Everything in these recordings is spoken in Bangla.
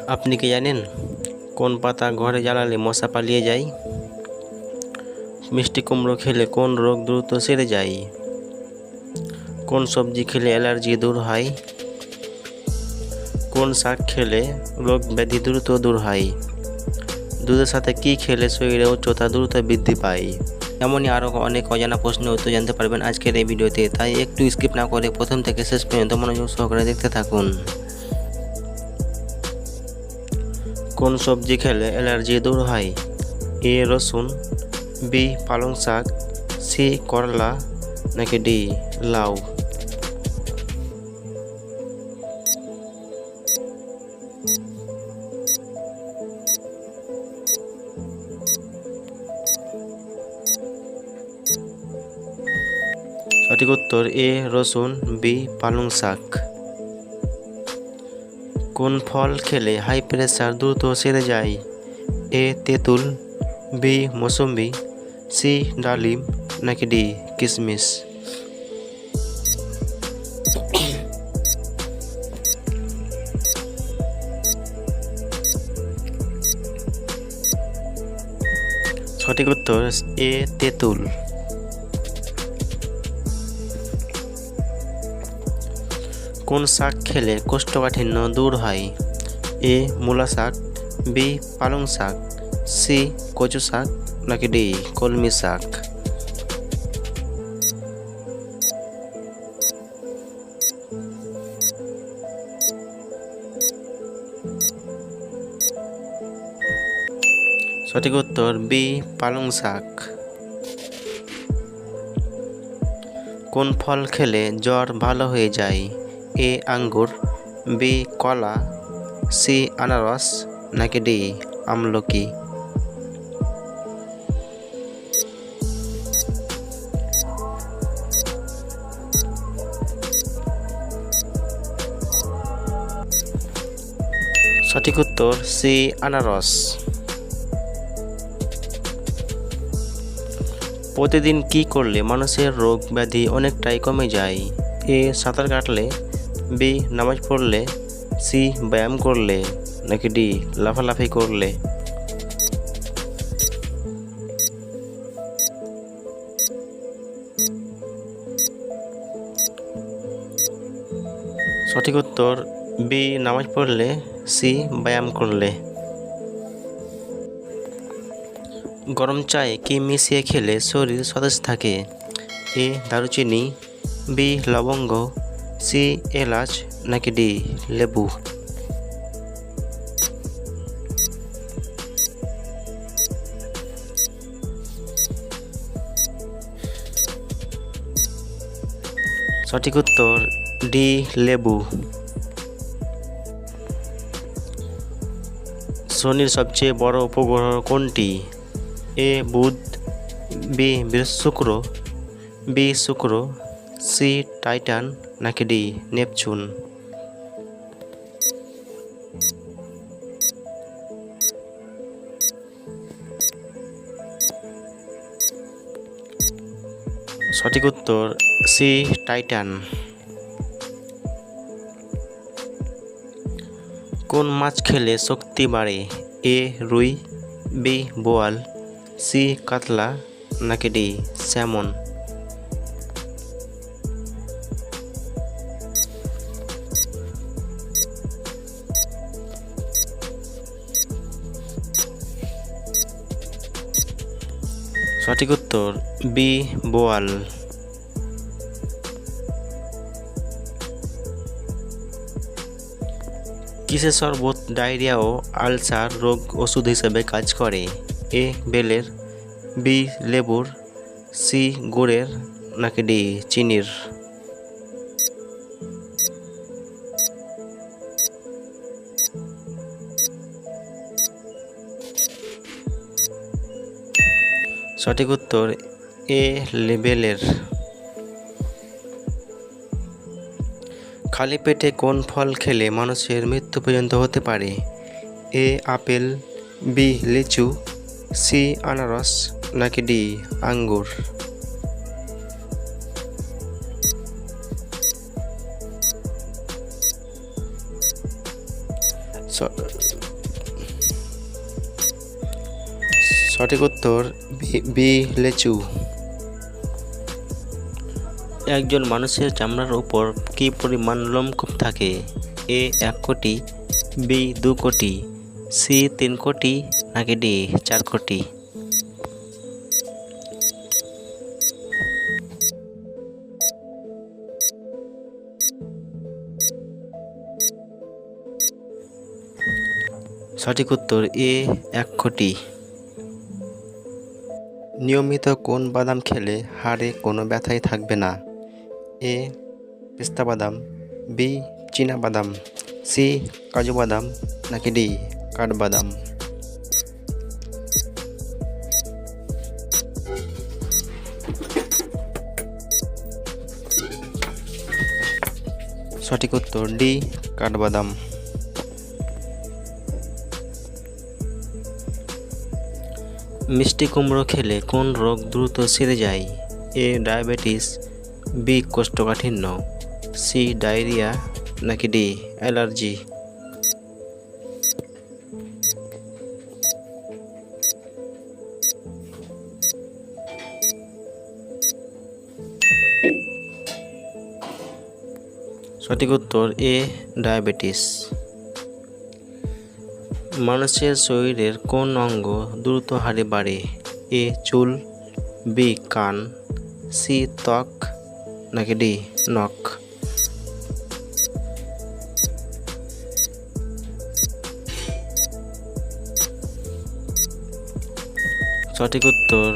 আপনি কি জানেন কোন পাতা ঘরে জ্বালালে মশা পালিয়ে যায়? মিষ্টি কুমড়ো খেলে কোন রোগ দ্রুত সেরে যায়? কোন সবজি খেলে অ্যালার্জি দূর হয়? কোন শাক খেলে রোগ ব্যাধি দ্রুত দূর হয়? দুধের সাথে কি খেলে শরীরে উচ্চতা দ্রুত বৃদ্ধি পায়? এমনই আরও অনেক অজানা প্রশ্নের উত্তর জানতে পারবেন আজকের এই ভিডিওতে, তাই একটু স্কিপ না করে প্রথম থেকে শেষ পর্যন্ত মনোযোগ সহকারে দেখতে থাকুন। কোন সবজি খেলে অ্যালার্জি দূর হয়? এ রসুন, বি পালং শাক, সি করলা, নাকি ডি লাউ? সঠিক উত্তর এ রসুন, বি পালং শাক। কোন ফল খেলে হাই প্রেসার দ্রুত সেরে যায়? এ তেঁতুল, বি মৌসুম্বি, সি ডালিম, নাকি ডি কিশমিশ? সঠিক উত্তর এ তেঁতুল। কোন শাক খেলে কোষ্ঠকাঠিন্য দূর হয়? এ মূলা শাক, বি পালং শাক, সি কচু শাক, নাকি ডি কলমি শাক? সঠিক উত্তর বি পালং শাক। কোন ফল খেলে জ্বর ভালো হয়ে যায়? এ আঙ্গুর, বি কলা, সি আনারস, নাকি ডি আমলকি? সঠিক উত্তর সি আনারস। প্রতিদিন কি করলে মানুষের রোগ ব্যাধি অনেকটাই কমে যায়? এ সাঁতার কাটলে, বি নামাজ পড়লে, সি ব্যায়াম করলে, নাকি ডি লাফালাফি করলে? সঠিক উত্তর বি নামাজ পড়লে, সি ব্যায়াম করলে। গরম চায়ে কি মিশিয়ে খেলে শরীর সতেজ থাকে? এ দারুচিনি, বি লবঙ্গ, সি এলাচ, নাকি ডি লেবু? সঠিক উত্তর ডি লেবু। শনির সবচেয়ে বড় উপগ্রহ কোনটি? এ বুধ, বি শুক্র, বি শুক্র, সি টাইটান, নাকি ডি নেপচুন? সঠিক উত্তর সি টাইটান। কোন মাছ খেলে শক্তি বাড়ে? এ রুই, বি বোয়াল, সি কাতলা, নাকি ডি স্যামন? সঠিক উত্তর বি বোয়াল। কিসের শরবত ডায়রিয়া ও আলসার রোগ ওষুধ হিসেবে কাজ করে? এ বেলের, বি লেবুর, সি গুড়ের, নাকি ডি চিনির? সঠিক উত্তর এ বেলের। খালি পেটে কোন ফল খেলে মানুষের মৃত্যু পর্যন্ত হতে পারে? এ আপেল, বি লিচু, সি আনারস, নাকি ডি আঙ্গুর? সঠিক উত্তর বি লেচু। একজন মানুষের চামড়ার উপর কী পরিমাণ লোমকূপ থাকে? এ 1 কোটি, বি 2 কোটি, সি 3 কোটি, নাকি ডি 4 কোটি? সঠিক উত্তর এ 1 কোটি। নিয়মিত কোন বাদাম খেলে হাড়ে কোনো ব্যথাই থাকবে না? এ পেস্তা বাদাম, বি চীনা বাদাম, সি কাজু বাদাম, নাকি ডি কাঠবাদাম? সঠিক উত্তর ডি কাঠবাদাম। মিষ্টি কুমড়ো খেলে কোন রোগ দ্রুত সেরে যায়? এ ডায়াবেটিস, বি কোষ্ঠকাঠিন্য, সি ডায়রিয়া, নাকি ডি অ্যালার্জি? সঠিক উত্তর এ ডায়াবেটিস। মানুষের শরীরের কোন অঙ্গ দ্রুত হারে বাড়ে? এ চুল, বি কান, সি ত্বক, নাকি ডি নখ? সঠিক উত্তর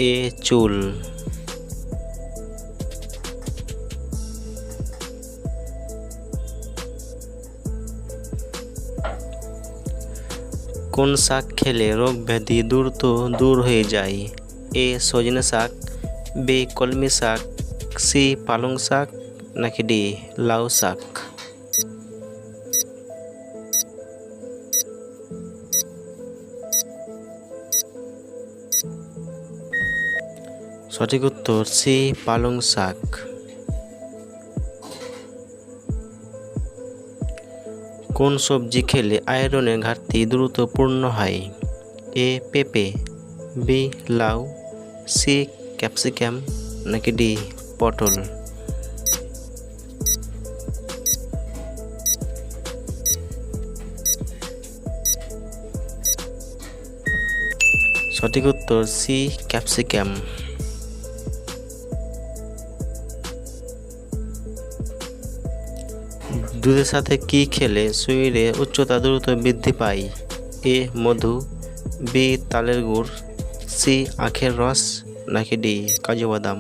এ চুল। কোন শাক খেলে রোগ ব্যাধি দ্রুত দূর হয়ে যায়? এ সজনে শাক, বি কলমি শাক, সি পালং শাক, নাকি ডি লাউ শাক? সঠিক উত্তর সি পালং শাক। কোন সবজি খেলে আয়রনের ঘাটতি দ্রুত পূর্ণ হয়? এ পেঁপে, বি লাউ, সি ক্যাপসিকাম, নাকি ডি পটল? সঠিক উত্তর সি ক্যাপসিকাম। দুধের সাথে কি খেলে শরীরে উচ্চতা দ্রুত বৃদ্ধি পায়? এ মধু, বি তালের গুড়, সি আখের রস, নাকি ডি কাজু বাদাম?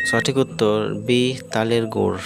সঠিক উত্তর বি তালের গুড়।